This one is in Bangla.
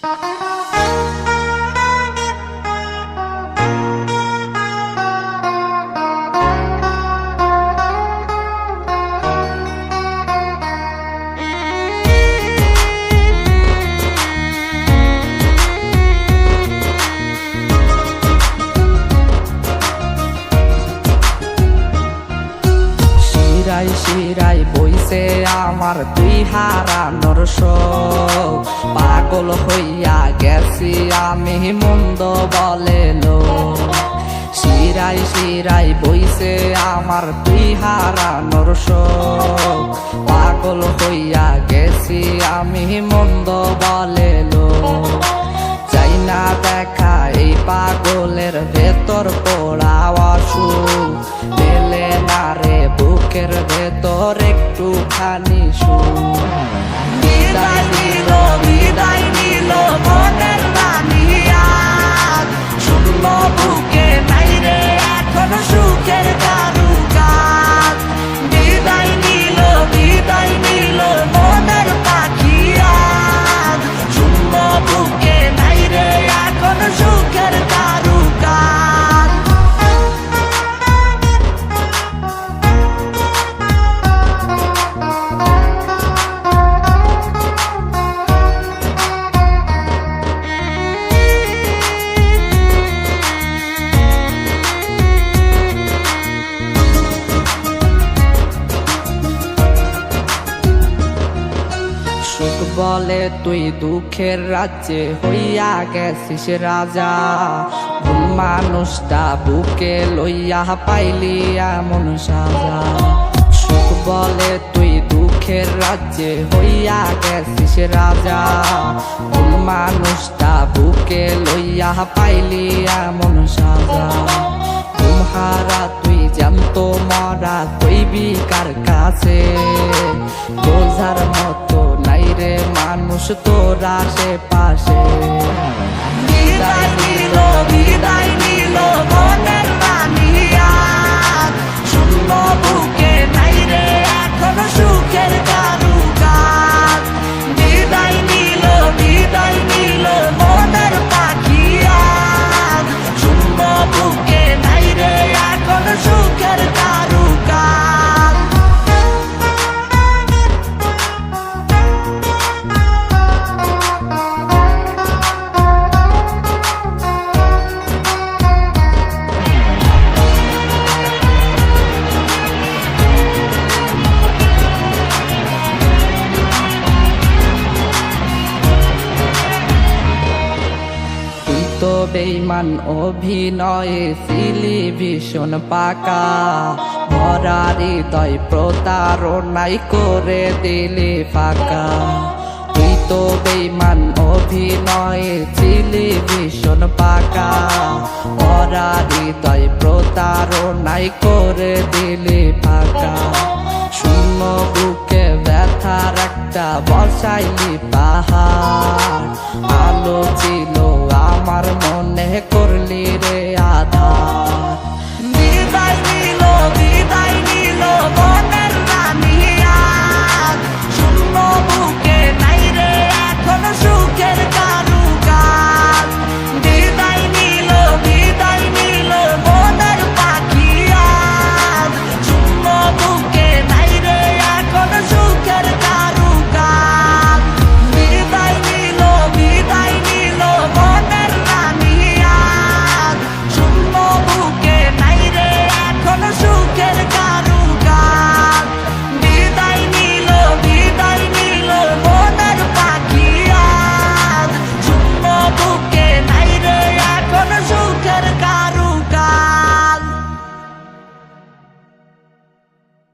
শিরাই শিরাই বইছে আমার তুই হারানোর শোক, পাগল হইয়া গেছি আমি মন্দ বলে লোক। শিরাই শিরাই বইছে আমার তুই হারানোর শোক, পাগল হইয়া গেছি আমি মন্দ বলে লোক। চাই না দেখা এই পাগলের ভেতর পোড়া অসুখ, পেলে না রে বুকের ভেতর একটুখানি সুখ। বিদায় নিল বিদায় নিল মনের রানিয়া, শূন্য বুকে নাই রে এখন সুখের কারুকাজ। বিদায় নিল মনের পাখিয়া, শূন্য বুকে নাই রে এখন সুখের কারুকাজ। সুখ বলে তুই দুঃখের রাজ্যে হইয়া গেছিস রাজা, ভুল মানুষটা বুকে লইয়া পাইলি এমন সাজা। সুখ বলে তুই দুঃখের রাজ্যে হইয়া গেছিস রাজা, ভুল মানুষটা বুকে লইয়া পাইলি এমন সাজা। তোমারা তুই জানতো মরা কইবি কার কাছে, বোঝার মতো নাই রে মানুষ তোর আশেপাশে। বিদায় নিল মনের রানিয়া, শূন্য বুকে নাই রে এখন সুখের কারুকাজ। বিদায় নিল মনের পাখিয়া, শূন্য বুকে নাই রে এখন সুখের কারুকাজ। তো বেঈমান অভিনয়ে ছিলি ভীষণ পাকা, ভরা হৃদয় প্রতারণাই করে দিলি ফাঁকা। তুই তো বেঈমান অভিনয়ে ছিলি ভীষণ পাকা, ভরা হৃদয় প্রতারণাই করে দিলি ফাঁকা। শূন্য বুকে ব্যথার একটা বসাইলি পাহাড়,